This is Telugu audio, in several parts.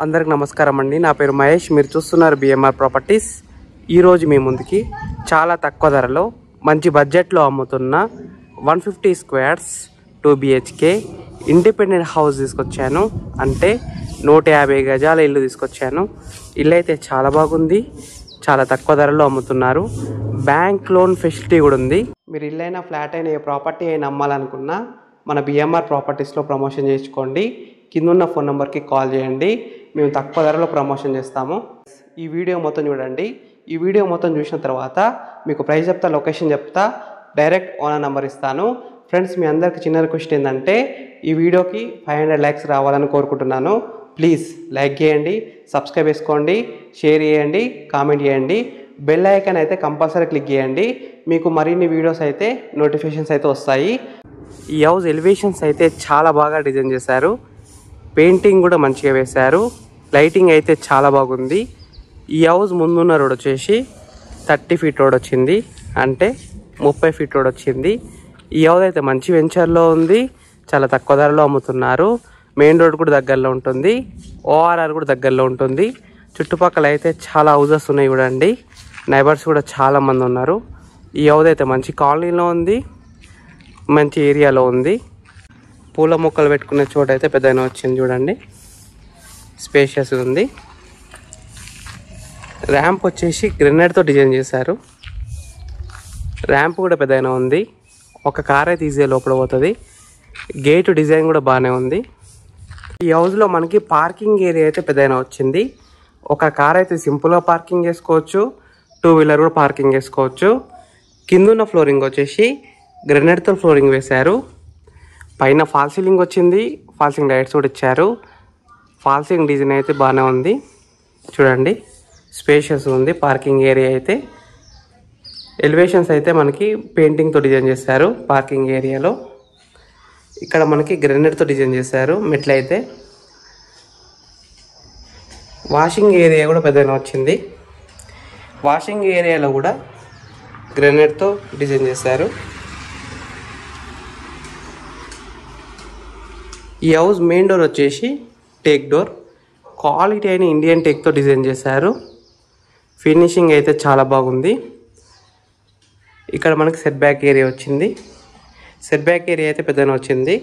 అందరికి నమస్కారం అండి. నా పేరు మహేష్. మీరు చూస్తున్నారు బిఎంఆర్ ప్రాపర్టీస్. ఈరోజు మీ ముందుకి చాలా తక్కువ ధరలో మంచి బడ్జెట్లో అమ్ముతున్న 150 స్క్వేర్స్ 2 BHK ఇండిపెండెంట్ హౌస్ తీసుకొచ్చాను. అంటే 150 గజాల ఇల్లు తీసుకొచ్చాను. ఇల్లు అయితే చాలా బాగుంది, చాలా తక్కువ ధరలో అమ్ముతున్నారు. బ్యాంక్ లోన్ ఫెసిలిటీ కూడా ఉంది. మీరు ఇల్లు అయినా ఫ్లాట్ అయినా ఏ ప్రాపర్టీ అయినా అమ్మాలనుకున్నా మన బిఎంఆర్ ప్రాపర్టీస్లో ప్రమోషన్ చేసుకోండి. కింద ఉన్న ఫోన్ నెంబర్కి కాల్ చేయండి, మేము తక్కువ ధరలో ప్రమోషన్ చేస్తాము. ఈ వీడియో మొత్తం చూడండి. ఈ వీడియో మొత్తం చూసిన తర్వాత మీకు ప్రైస్ చెప్తా, లొకేషన్ చెప్తా, డైరెక్ట్ ఓనర్ నెంబర్ ఇస్తాను. ఫ్రెండ్స్, మీ అందరికి చిన్న రిక్వెస్ట్ ఏంటంటే ఈ వీడియోకి 500 లైక్స్ రావాలని కోరుకుంటున్నాను. ప్లీజ్ లైక్ చేయండి, సబ్స్క్రైబ్ చేసుకోండి, షేర్ చేయండి, కామెంట్ చేయండి. బెల్ ఐకాన్ అయితే కంపల్సరీ క్లిక్ చేయండి. మీకు మరిన్ని వీడియోస్ అయితే నోటిఫికేషన్స్ అయితే వస్తాయి. ఈ హౌస్ ఎలివేషన్స్ అయితే చాలా బాగా డిజైన్ చేశారు. పెయింటింగ్ కూడా మంచిగా వేశారు. లైటింగ్ అయితే చాలా బాగుంది. ఈ హౌస్ ముందున్న రోడ్ వచ్చేసి 30 ఫీట్ రోడ్ వచ్చింది, అంటే 30 ఫీట్ రోడ్ వచ్చింది. ఈ హౌస్ అయితే మంచి వెంచర్లో ఉంది, చాలా తక్కువ ధరలో అమ్ముతున్నారు. మెయిన్ రోడ్ కూడా దగ్గరలో ఉంటుంది, ఓఆర్ఆర్ కూడా దగ్గరలో ఉంటుంది. చుట్టుపక్కల అయితే చాలా హౌజెస్ ఉన్నాయి చూడండి. నైబర్స్ కూడా చాలా మంది ఉన్నారు. ఈ హౌస్ అయితే మంచి కాలనీలో ఉంది, మంచి ఏరియాలో ఉంది. పూల మొక్కలు పెట్టుకునే చోట అయితే పెద్దగా వచ్చింది చూడండి, స్పేషియస్ ఉంది. ర్యాంప్ వచ్చేసి గ్రెనైట్తో డిజైన్ చేశారు. ర్యాంప్ కూడా పెద్దగా ఉంది. ఒక కార్ అయితే ఈజీగా లోపల పోతుంది. గేట్ డిజైన్ కూడా బాగానే ఉంది. ఈ హౌస్లో మనకి పార్కింగ్ ఏరియా అయితే పెద్దగా వచ్చింది. ఒక కార్ అయితే సింపుల్గా పార్కింగ్ చేసుకోవచ్చు, 2 వీలర్ కూడా పార్కింగ్ చేసుకోవచ్చు. కిందున్న ఫ్లోరింగ్ వచ్చేసి గ్రెనైట్తో ఫ్లోరింగ్ వేశారు. పైన ఫాల్ సీలింగ్ వచ్చింది, ఫాల్ సీలింగ్ లైట్స్ కూడా ఇచ్చారు. ఫాల్ సీలింగ్ డిజైన్ అయితే బాగానే ఉంది చూడండి, స్పేషియస్ ఉంది. పార్కింగ్ ఏరియా అయితే ఎలివేషన్స్ అయితే మనకి పెయింటింగ్తో డిజైన్ చేశారు. పార్కింగ్ ఏరియాలో ఇక్కడ మనకి గ్రెనైట్తో డిజైన్ చేశారు. మెట్లు అయితే వాషింగ్ ఏరియా కూడా పెద్దగా వచ్చింది. వాషింగ్ ఏరియాలో కూడా గ్రెనైట్తో డిజైన్ చేశారు. ఈ హౌస్ మెయిన్ డోర్ వచ్చేసి టేక్ డోర్, క్వాలిటీ అయిన ఇండియన్ టేక్తో డిజైన్ చేశారు. ఫినిషింగ్ అయితే చాలా బాగుంది. ఇక్కడ మనకి సెట్ బ్యాక్ ఏరియా వచ్చింది. సెట్ బ్యాక్ ఏరియా అయితే పెద్దగా వచ్చింది,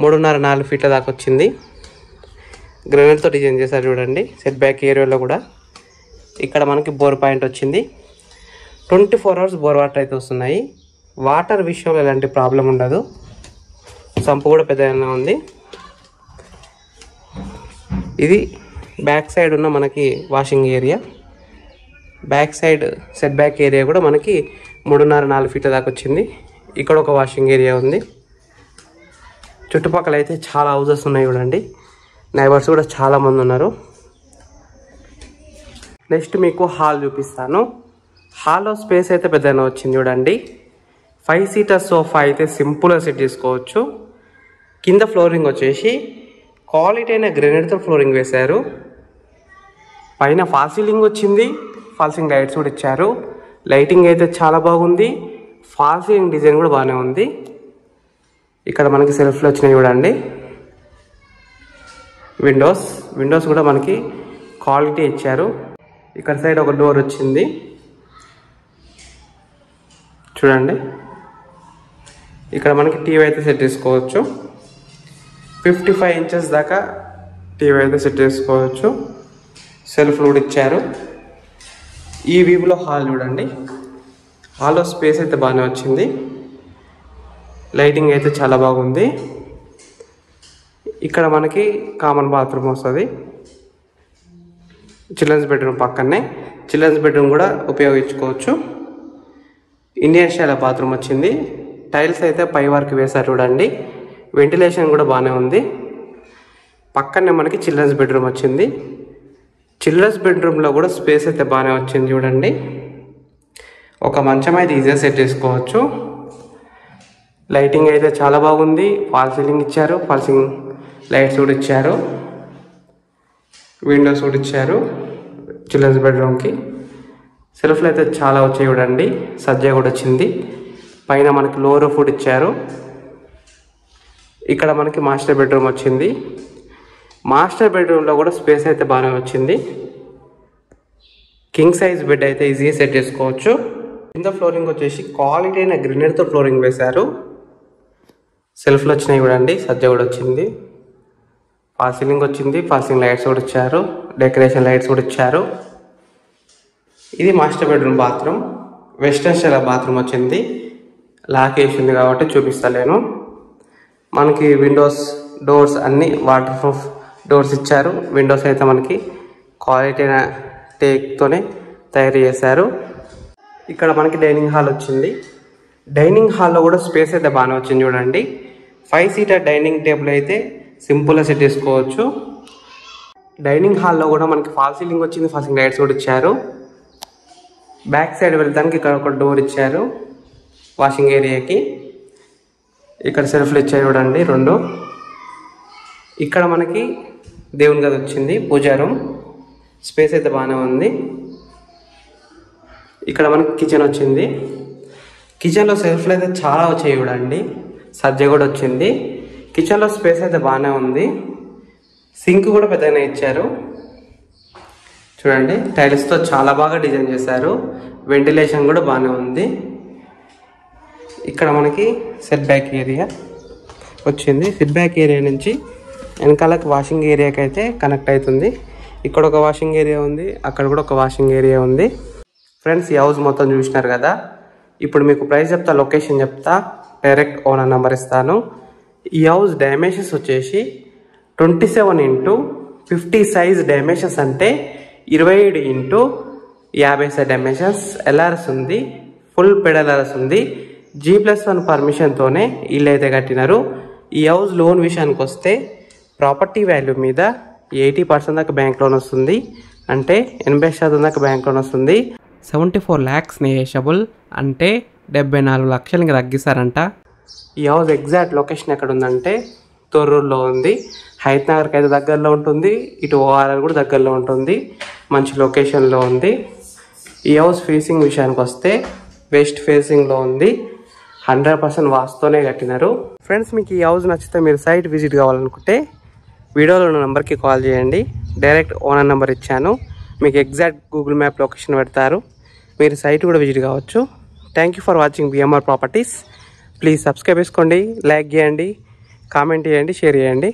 3.5-4 ఫీట్ల దాకా వచ్చింది. గ్రెనైట్తో డిజైన్ చేశారు చూడండి. సెట్ బ్యాక్ ఏరియాలో కూడా ఇక్కడ మనకి బోర్ పాయింట్ వచ్చింది. 24 అవర్స్ బోర్ వాటర్ అయితే వస్తున్నాయి. వాటర్ విషయంలో ఎలాంటి ప్రాబ్లం ఉండదు. సంపు కూడా పెద్దగా ఉంది. ఇది బ్యాక్ సైడ్ ఉన్న మనకి washing area. Back side set back area కూడా మనకి 3.5-4 ఫీట్ల దాకా వచ్చింది. ఇక్కడ ఒక వాషింగ్ ఏరియా ఉంది. చుట్టుపక్కల అయితే చాలా హౌజెస్ ఉన్నాయి చూడండి. నైబర్స్ కూడా చాలా మంది ఉన్నారు. నెక్స్ట్ మీకు హాల్ చూపిస్తాను. హాల్లో స్పేస్ అయితే పెద్దగా వచ్చింది చూడండి. 5 సీటర్ సోఫా అయితే సింపుల్గా సెట్ చేసుకోవచ్చు. కింద ఫ్లోరింగ్ వచ్చేసి క్వాలిటీ అయిన గ్రెనైట్తో ఫ్లోరింగ్ వేశారు. పైన ఫాల్ సీలింగ్ వచ్చింది, ఫాల్ సీలింగ్ లైట్స్ కూడా ఇచ్చారు. లైటింగ్ అయితే చాలా బాగుంది. ఫాల్ సీలింగ్ డిజైన్ కూడా బాగానే ఉంది. ఇక్కడ మనకి సెల్ఫ్లు వచ్చినాయి చూడండి. విండోస్ కూడా మనకి క్వాలిటీ ఇచ్చారు. ఇక్కడ సైడ్ ఒక డోర్ వచ్చింది చూడండి. ఇక్కడ మనకి టీవీ అయితే సెట్ చేసుకోవచ్చు. 55 ఇంచెస్ దాకా టీవీ అయితే సెట్ చేసుకోవచ్చు. సెల్ఫ్లు కూడా ఇచ్చారు. ఈ వ్యూలో హాల్ చూడండి. హాల్లో స్పేస్ అయితే బాగానే వచ్చింది. లైటింగ్ అయితే చాలా బాగుంది. ఇక్కడ మనకి కామన్ బాత్రూమ్ వస్తుంది. చిల్డ్రన్స్ బెడ్రూమ్ పక్కనే. చిల్డ్రన్స్ బెడ్రూమ్ కూడా ఉపయోగించుకోవచ్చు. ఇండియన్ స్టైల్ బాత్రూమ్ వచ్చింది. టైల్స్ అయితే పై వరకు వేశారు చూడండి. వెంటిలేషన్ కూడా బాగానే ఉంది. పక్కనే మనకి చిల్డ్రన్స్ బెడ్రూమ్ వచ్చింది. చిల్డ్రన్స్ బెడ్రూమ్లో కూడా స్పేస్ అయితే బాగానే వచ్చింది చూడండి. ఒక మంచం అయితే ఈజీగా సెట్ చేసుకోవచ్చు. లైటింగ్ అయితే చాలా బాగుంది. ఫాల్ సీలింగ్ ఇచ్చారు, ఫాల్ సీలింగ్ లైట్స్ కూడా ఇచ్చారు. విండోస్ కూడా ఇచ్చారు చిల్డ్రన్స్ బెడ్రూమ్కి. సెల్ఫ్లు అయితే చాలా వచ్చాయి చూడండి. సజ్జా కూడా వచ్చింది. పైన మనకి లోవర్ ఫుడ్ ఇచ్చారు. ఇక్కడ మనకి మాస్టర్ బెడ్రూమ్ వచ్చింది. మాస్టర్ బెడ్రూమ్లో కూడా స్పేస్ అయితే బాగానే వచ్చింది. కింగ్ సైజ్ బెడ్ అయితే ఈజీగా సెట్ చేసుకోవచ్చు. కింద ఫ్లోరింగ్ వచ్చేసి క్వాలిటీ అయిన గ్రినర్తో ఫ్లోరింగ్ వేశారు. సెల్ఫ్లు వచ్చినాయి కూడా అండి, సజ్జ కూడా వచ్చింది, ఫాల్ సీలింగ్ వచ్చింది, ఫాల్ సీలింగ్ లైట్స్ కూడా ఇచ్చారు, డెకరేషన్ లైట్స్ కూడా ఇచ్చారు. ఇది master bedroom bathroom. Western style bathroom వచ్చింది. లాక్ వేసింది కాబట్టి చూపిస్తలేను. మనకి విండోస్ డోర్స్ అన్నీ వాటర్ ప్రూఫ్ డోర్స్ ఇచ్చారు. విండోస్ అయితే మనకి క్వాలిటీ అయిన టేక్తోనే తయారు చేశారు. ఇక్కడ మనకి డైనింగ్ హాల్ వచ్చింది. డైనింగ్ హాల్లో కూడా స్పేస్ అయితే బాగానే వచ్చింది చూడండి. 5 సీటర్ డైనింగ్ టేబుల్ అయితే సింపుల్గా సెట్ చేసుకోవచ్చు. డైనింగ్ హాల్లో కూడా మనకి ఫాల్ సీలింగ్ వచ్చింది, ఫాల్ సీలింగ్ లైట్స్ కూడా ఇచ్చారు. బ్యాక్ సైడ్ వెళ్తానికి ఇక్కడ ఒక డోర్ ఇచ్చారు వాషింగ్ ఏరియాకి. ఇక్కడ సెల్ఫ్లు ఇచ్చారు చూడండి 2. ఇక్కడ మనకి దేవుని గది వచ్చింది, పూజా రూమ్. స్పేస్ అయితే బాగానే ఉంది. ఇక్కడ మనకి కిచెన్ వచ్చింది. కిచెన్లో సెల్ఫ్లు అయితే చాలా వచ్చాయి చూడండి, సజ్జ కూడా వచ్చింది. కిచెన్లో స్పేస్ అయితే బాగానే ఉంది. సింక్ కూడా పెద్దగానే ఇచ్చారు చూడండి. టైల్స్తో చాలా బాగా డిజైన్ చేశారు. వెంటిలేషన్ కూడా బాగానే ఉంది. ఇక్కడ మనకి సెట్ బ్యాక్ ఏరియా వచ్చింది. సెట్ బ్యాక్ ఏరియా నుంచి వెనకాలకి వాషింగ్ ఏరియాకి అయితే కనెక్ట్ అవుతుంది. ఇక్కడ ఒక వాషింగ్ ఏరియా ఉంది, అక్కడ కూడా ఒక వాషింగ్ ఏరియా ఉంది. ఫ్రెండ్స్, ఈ హౌస్ మొత్తం చూసినారు కదా. ఇప్పుడు మీకు ప్రైస్ చెప్తా, లొకేషన్ చెప్తా, డైరెక్ట్ ఓనర్ నెంబర్ ఇస్తాను. ఈ హౌస్ డైమెన్షన్స్ వచ్చేసి 27x50 సైజ్ డైమెన్షన్స్, అంటే 27x50 డైమెన్షన్స్. ఎల్ఆర్ఎస్ ఉంది, ఫుల్ పెడల్ఆర్ఎస్ ఉంది. G+1 పర్మిషన్తోనే ఇల్లు అయితే కట్టినారు. ఈ హౌస్ లోన్ విషయానికి వస్తే ప్రాపర్టీ వాల్యూ మీద 80% దాకా బ్యాంక్ లోన్ వస్తుంది, అంటే 80% దాకా బ్యాంక్ లోన్ వస్తుంది. 74 lakhs నెగోషియబుల్, అంటే 74 లక్షలు ఇంకా తగ్గిస్తారంట. ఈ హౌస్ ఎగ్జాక్ట్ లొకేషన్ ఎక్కడ ఉందంటే తొర్రూరులో ఉంది. హైత్ నగర్కి అయితే దగ్గరలో ఉంటుంది, ఇటు ఓఆర్ఆర్ కూడా దగ్గరలో ఉంటుంది. మంచి లొకేషన్లో ఉంది. ఈ హౌస్ ఫేసింగ్ విషయానికి వస్తే వెస్ట్ ఫేసింగ్లో ఉంది. 100% వాస్తోనే కట్టినారు. ఫ్రెండ్స్, మీకు ఈ హౌస్ నచ్చితే మీరు సైట్ విజిట్ కావాలనుకుంటే వీడియోలో ఉన్న నెంబర్కి కాల్ చేయండి. డైరెక్ట్ ఓనర్ నెంబర్ ఇచ్చాను, మీకు ఎగ్జాక్ట్ గూగుల్ మ్యాప్ లొకేషన్ పెడతారు. మీరు సైట్ కూడా విజిట్ కావచ్చు. Thank you for watching BMR properties. Please subscribe చేసుకోండి, లైక్ చేయండి, కామెంట్ చేయండి, షేర్ చేయండి.